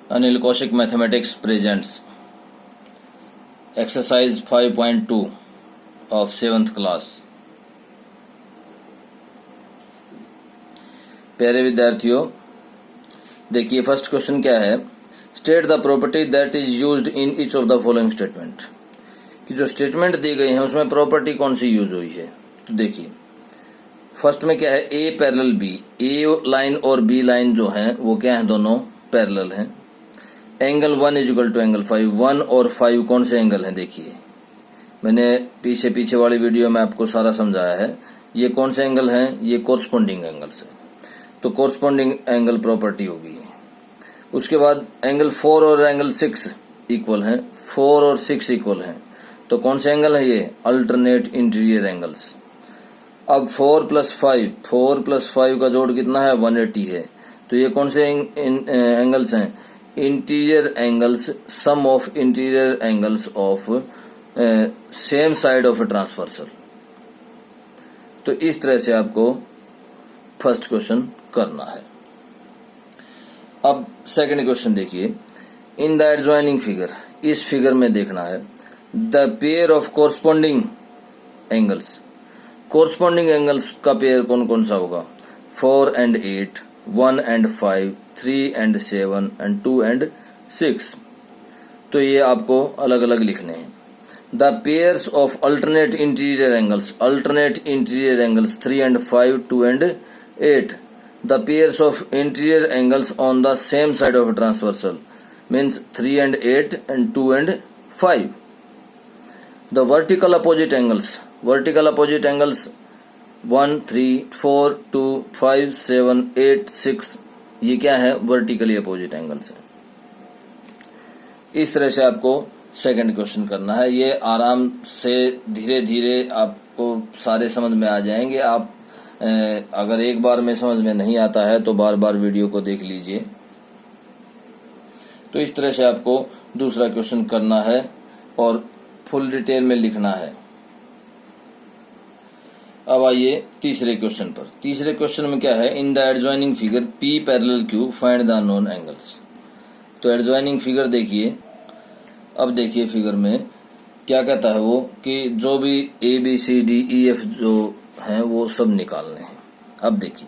Anil Kaushik Mathematics presents exercise 5.2 of 7th class। प्यारे विद्यार्थियों, देखिए फर्स्ट क्वेश्चन क्या है। State the property that is used in each of the following statement, कि जो statement दी गई है उसमें प्रॉपर्टी कौन सी यूज हुई है। तो देखिए फर्स्ट में क्या है, ए पैरेलल बी, ए लाइन और बी लाइन जो है वो क्या है, दोनों पैरेलल हैं। एंगल 1 इजिकल टू एंगल 5, 1 और 5 कौन से एंगल हैं, देखिए मैंने पीछे वाली वीडियो में आपको सारा समझाया है। ये कौन से एंगल हैं, ये कोरस्पोंडिंग एंगल्स हैं, तो कोरस्पोंडिंग एंगल प्रॉपर्टी होगी। उसके बाद एंगल 4 और एंगल 6 इक्वल हैं, 4 और 6 इक्वल हैं, तो कौन से एंगल है ये, अल्टरनेट इंटीरियर एंगल्स। अब 4 प्लस 5 का जोड़ कितना है, 180 है, तो ये कौन से एंगल्स हैं, interior angles, sum of interior angles of same side of a transversal. तो इस तरह से आपको फर्स्ट क्वेश्चन करना है। अब सेकंड क्वेश्चन देखिए, इन द एडजॉइनिंग फिगर, इस फिगर में देखना है the pair of corresponding angles. Corresponding angles का पेयर कौन कौन सा होगा, 4 and 8, 1 and 5, 3 and 7 and 2 and 6। तो ये आपको अलग अलग लिखने हैं। The pairs of alternate interior angles, 3 and 5, 2 and 8। The pairs of interior angles on the same side of transversal means 3 and 8 and 2 and 5। The vertical opposite angles, 1, 3, 4, 2, 5, 7, 8, 6, ये क्या है, वर्टिकली अपोजिट एंगल्स है। इस तरह से आपको सेकंड क्वेश्चन करना है। ये आराम से धीरे धीरे आपको सारे समझ में आ जाएंगे। आप अगर एक बार में समझ में नहीं आता है तो बार बार वीडियो को देख लीजिए। तो इस तरह से आपको दूसरा क्वेश्चन करना है और फुल डिटेल में लिखना है। अब आइए तीसरे क्वेश्चन पर। तीसरे क्वेश्चन में क्या है, in the adjoining figure P parallel Q find the unknown angles. तो एडजॉइनिंग फिगर देखिए, अब देखिए फिगर में क्या कहता है वो, कि जो भी ABCDEF जो हैं वो सब निकालने हैं। अब देखिए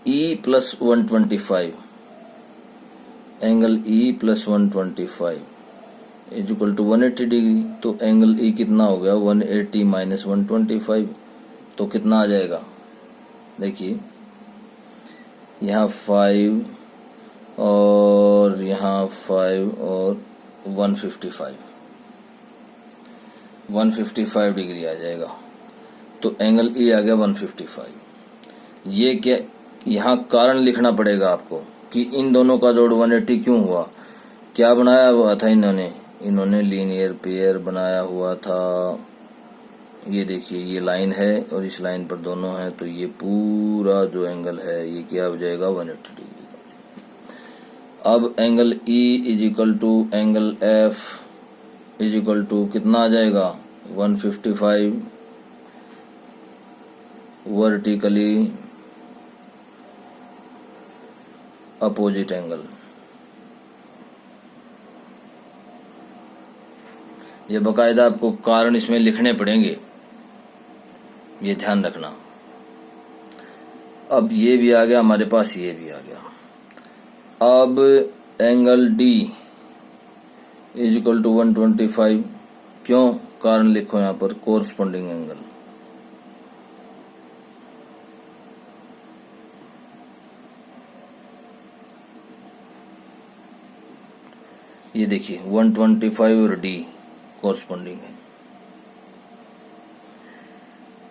E + 125, angle E + 125 equal to 180 degree. तो एंगल E कितना हो गया, 180 - 125, तो कितना आ जाएगा, देखिए यहाँ 5 और यहाँ 5 और 155 डिग्री आ जाएगा। तो एंगल E आ गया 155। ये क्या, यहाँ कारण लिखना पड़ेगा आपको कि इन दोनों का जोड़ 180 क्यों हुआ। क्या बनाया हुआ था इन्होंने लीनियर पेयर बनाया हुआ था। ये देखिए ये लाइन है और इस लाइन पर दोनों हैं, तो ये पूरा जो एंगल है ये क्या हो जाएगा, 180 डिग्री। अब angle E is equal to angle F is equal to कितना आ जाएगा, 155 वर्टिकली अपोजिट एंगल। ये बकायदा आपको कारण इसमें लिखने पड़ेंगे, ये ध्यान रखना। अब ये भी आ गया हमारे पास, ये भी आ गया। अब एंगल D इजिकल टू 125, क्यों, कारण लिखो यहाँ पर, कोरस्पोंडिंग एंगल। ये देखिए 125 और D कोरस्पोंडिंग है।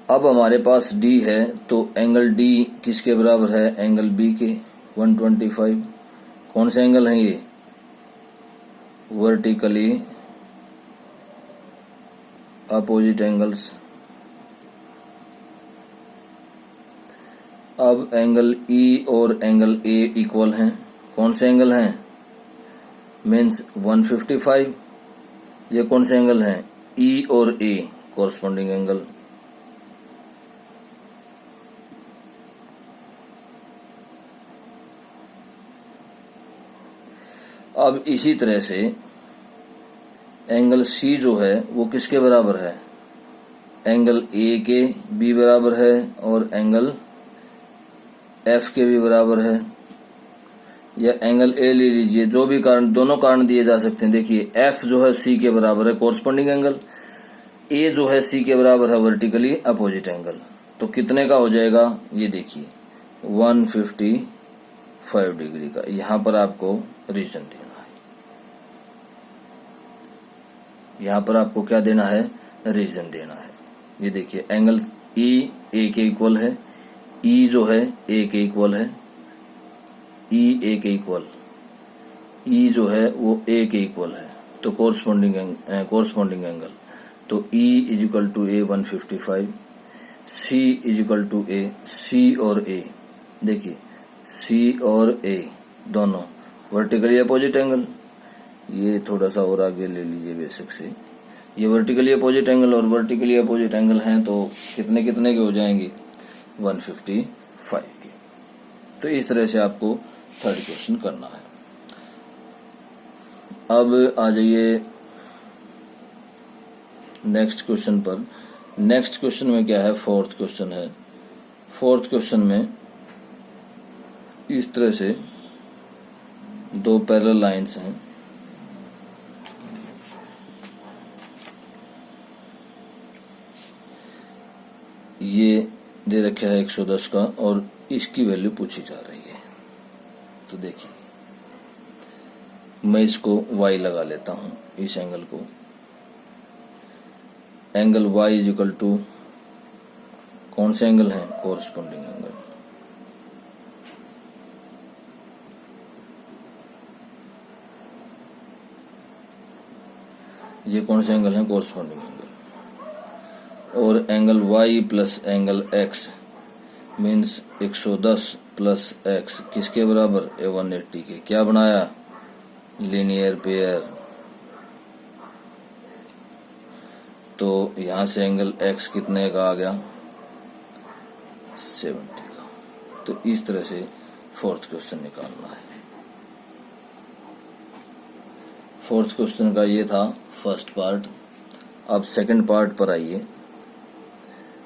अब हमारे पास D है, तो एंगल D किसके बराबर है, एंगल B के, 125। कौन से एंगल हैं ये, वर्टिकली अपोजिट एंगल्स। अब एंगल E और एंगल A इक्वल हैं, कौन से एंगल हैं, मीन्स 155। ये कौन से एंगल हैं, E और A कोरस्पोंडिंग एंगल। अब इसी तरह से एंगल सी जो है वो किसके बराबर है, एंगल ए के भी बराबर है और एंगल एफ के भी बराबर है, या एंगल ए ले लीजिए, जो भी कारण, दोनों कारण दिए जा सकते हैं। देखिए एफ जो है सी के बराबर है कोरस्पोंडिंग एंगल, ए जो है सी के बराबर है वर्टिकली अपोजिट एंगल। तो कितने का हो जाएगा, ये देखिए 155 डिग्री का। यहां पर आपको रीजन देना है, यहां पर आपको क्या देना है, रीजन देना है। ये देखिए एंगल ई ए के इक्वल है, ई जो है ए के इक्वल है, ई ए के इक्वल, ई जो है वो ए के इक्वल है, तो कोरस्पोंडिंग एंगल, तो E is equal to A 155, C is equal to A, C और A, देखिए C और A दोनों वर्टिकली अपोजिट एंगल। ये थोड़ा सा और आगे ले लीजिए बेसिक से, ये वर्टिकली अपोजिट एंगल और वर्टिकली अपोजिट एंगल हैं, तो कितने कितने के हो जाएंगे, 155 के। तो इस तरह से आपको थर्ड क्वेश्चन करना है। अब आ जाइए नेक्स्ट क्वेश्चन पर। नेक्स्ट क्वेश्चन में क्या है, फोर्थ क्वेश्चन है। फोर्थ क्वेश्चन में इस तरह से दो पैरेलल लाइंस हैं, ये दे रखा है 110 का और इसकी वैल्यू पूछी जा रही है। तो देखिए मैं इसको y लगा लेता हूं, इस एंगल को, angle y is equal to कौन से एंगल है, कोरस्पोंडिंग एंगल। ये कौन से एंगल है, कोरस्पोंडिंग एंगल। और angle y plus angle x means 110 plus x किसके बराबर, 180 के। क्या बनाया, लीनियर पेयर। तो यहां से एंगल x कितने का आ गया, 70 का। तो इस तरह से फोर्थ क्वेश्चन निकालना है। फोर्थ क्वेश्चन का ये था फर्स्ट पार्ट। अब सेकंड पार्ट पर आइए।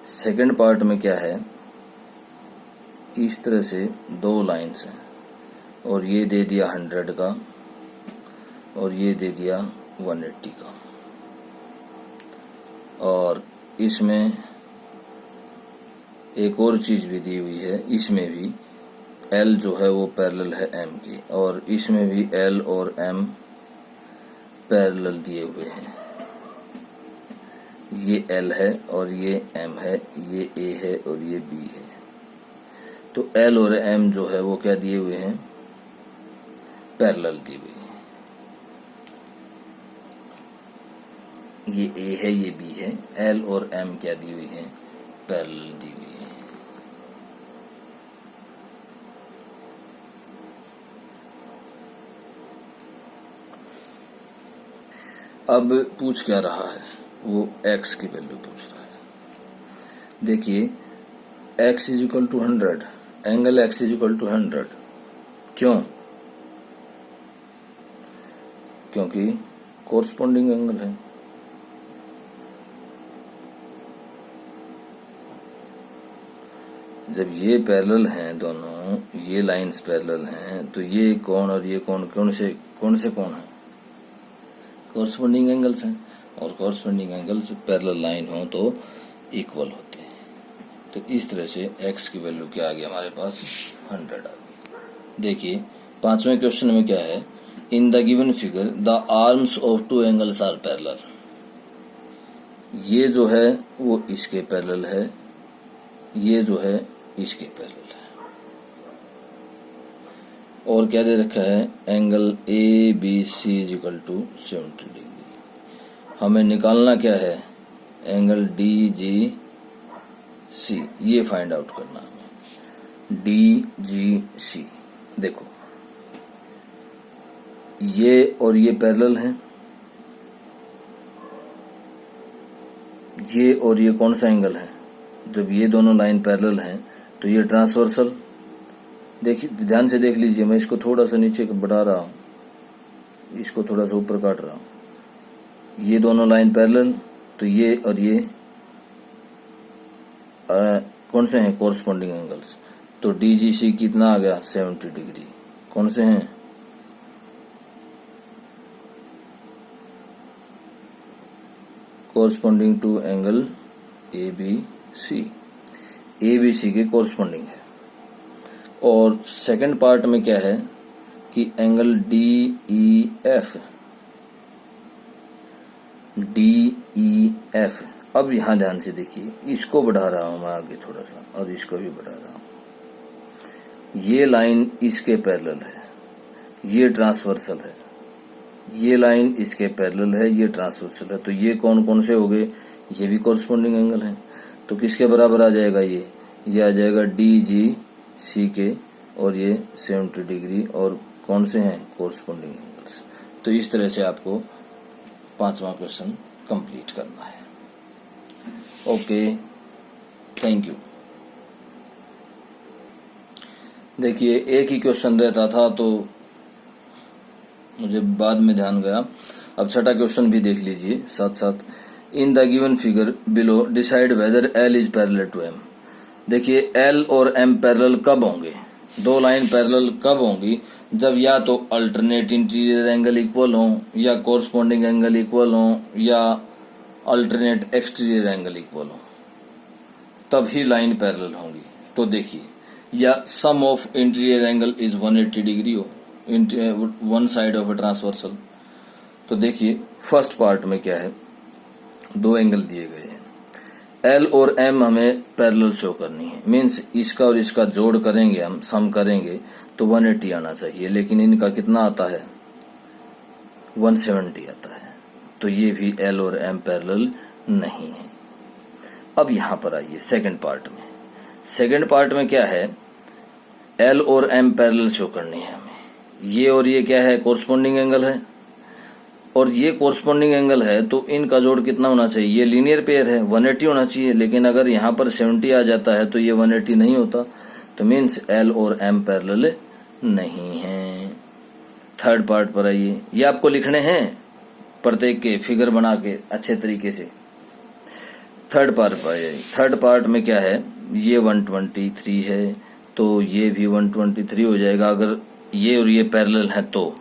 सेकंड पार्ट में क्या है, इस तरह से दो लाइंस हैं और ये दे दिया 100 का और ये दे दिया 180 का, और इसमें एक और चीज भी दी हुई है, इसमें भी L जो है वो पैरेलल है M की, और इसमें भी L और M पैरेलल दिए हुए हैं। ये L है और ये M है, ये A है और ये B है। तो L और M जो है वो क्या दिए हुए हैं, पैरेलल दी हुई है। ये A है, ये B है, L और M क्या दी हुई है, पैरेलल दी हुई है। अब पूछ क्या रहा है, वो x की वैल्यू पूछ रहा है। देखिए x is equal to 100, angle x is equal to 100। क्यों, क्योंकि कोरस्पोंडिंग एंगल है। जब ये पैरेलल हैं दोनों, ये लाइंस पैरेलल हैं, तो ये कौन और ये कौन कौन से कौन है, कोरस्पोंडिंग एंगल्स हैं। और कोरस्पोंडिंग एंगल्स पैरेलल लाइन हो तो इक्वल होते हैं। तो इस तरह से x की वैल्यू क्या आ गई हमारे पास, 100 आ गई। देखिए पांचवें क्वेश्चन में क्या है, in the given figure the arms of two angles are parallel. ये जो है वो इसके पैरेलल है, ये जो है इसके पैरेलल है। और क्या दे रखा है, angle ABC is equal to 70 degree. हमें निकालना क्या है, एंगल DGC, ये फाइंड आउट करना है, DGC। देखो ये और ये पैरेलल हैं, ये और ये कौन सा एंगल है, जब ये दोनों लाइन पैरेलल हैं तो ये ट्रांसवर्सल। देखिए ध्यान से देख लीजिए, मैं इसको थोड़ा सा नीचे बढ़ा रहा हूं, इसको थोड़ा सा ऊपर काट रहा हूँ, ये दोनों लाइन पैरेलल, तो ये और ये कौन से हैं, कोरस्पॉन्डिंग एंगल्स। तो DGC कितना आ गया, 70 डिग्री। कौन से हैं, corresponding to angle ABC, ABC के कोरस्पॉन्डिंग है। और सेकंड पार्ट में क्या है कि एंगल DEF, अब यहां ध्यान से देखिए, इसको बढ़ा रहा हूं मैं आगे थोड़ा सा, और इसको भी बढ़ा रहा हूं। ये लाइन इसके पैरेलल है, ये ट्रांसवर्सल है, ये लाइन इसके पैरेलल है, ये ट्रांसवर्सल है। तो ये कौन कौन से हो गए, ये भी कोरस्पॉन्डिंग एंगल है। तो किसके बराबर आ जाएगा, ये आ जाएगा DGC के, और ये 70 डिग्री, और कौन से हैं, कोरस्पॉन्डिंग एंगल्स। तो इस तरह से आपको 5वां क्वेश्चन कंप्लीट करना है। Okay, thank you. देखिए, एक ही क्वेश्चन रहता था तो मुझे बाद में ध्यान गया। अब छठा क्वेश्चन भी देख लीजिए साथ साथ। In the given figure below decide whether L is parallel to M। देखिए, L और M पैरेलल कब होंगे, दो लाइन पैरेलल कब होंगी, जब या तो अल्टरनेट इंटीरियर एंगल इक्वल हो, या कोरस्पॉन्डिंग एंगल इक्वल हो, या अल्टरनेट एक्सटीरियर एंगल इक्वल हो, तभी लाइन पैरेलल होंगी। तो देखिए, या sum of interior angle is 180 degree हो, one side of a transversal. तो देखिए, फर्स्ट पार्ट में क्या है, दो एंगल दिए गए हैं, L और M हमें पैरेलल शो करनी है, मीन्स इसका और इसका जोड़ करेंगे, हम सम करेंगे तो 180 आना चाहिए, लेकिन इनका कितना आता है, 170 आता है। तो ये भी L और M पैरेलल नहीं है। अब यहां पर आइए सेकंड पार्ट में। सेकंड पार्ट में क्या है, L और M पैरेलल शो करनी है हमें। ये और ये क्या है, कोरस्पॉन्डिंग एंगल है, और ये कोरस्पॉन्डिंग एंगल है, तो इनका जोड़ कितना होना चाहिए, ये लीनियर पेयर है, 180 होना चाहिए। लेकिन अगर यहाँ पर 70 आ जाता है तो ये 180 नहीं होता, तो मीन्स L और M पैरेलल नहीं है। थर्ड पार्ट पर आइए, ये आपको लिखने हैं प्रत्येक के फिगर बना के अच्छे तरीके से। थर्ड पार्ट पर आइए। थर्ड पार्ट में क्या है, ये 123 है, तो ये भी 123 हो जाएगा अगर ये और ये पैरेलल है तो,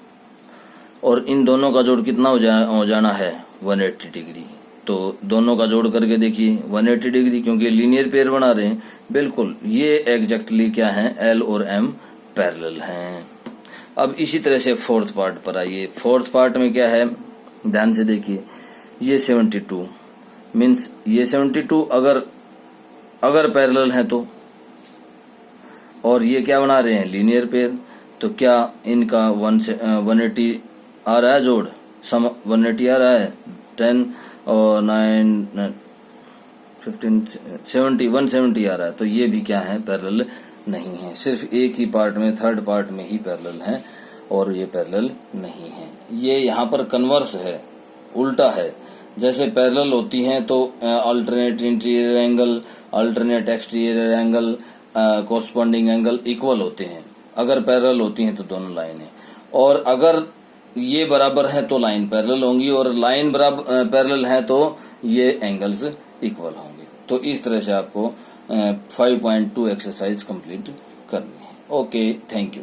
और इन दोनों का जोड़ कितना हो जाना है, 180 डिग्री। तो दोनों का जोड़ करके देखिए 180 डिग्री, क्योंकि लीनियर पेयर बना रहे हैं। बिल्कुल, ये एग्जैक्टली क्या है, L और M पैरेलल हैं। अब इसी तरह से फोर्थ पार्ट पर आइए। फोर्थ पार्ट में क्या है, ध्यान से देखिए, ये 72 मीन्स ये 72 अगर पैरेलल है तो, और ये क्या बना रहे हैं, लीनियर पेयर। तो क्या इनका 180 आ रहा है जोड़, सम 180 आ रहा है, 10 और 9 15 70 170 आ रहा है। तो ये भी क्या है, पैरेलल नहीं है। सिर्फ एक ही पार्ट में, थर्ड पार्ट में ही पैरेलल है, और ये पैरेलल नहीं है। ये यहाँ पर कन्वर्स है, उल्टा है। जैसे पैरेलल होती हैं तो alternate interior angle, alternate exterior angle, corresponding angle equal होते हैं। अगर पैरेलल होती हैं तो दोनों लाइनें, और अगर ये बराबर है तो लाइन पैरेलल होंगी, और लाइन बराबर पैरेलल है तो ये एंगल्स इक्वल होंगे। तो इस तरह से आपको 5.2 एक्सरसाइज कंप्लीट करनी है। Okay, thank you.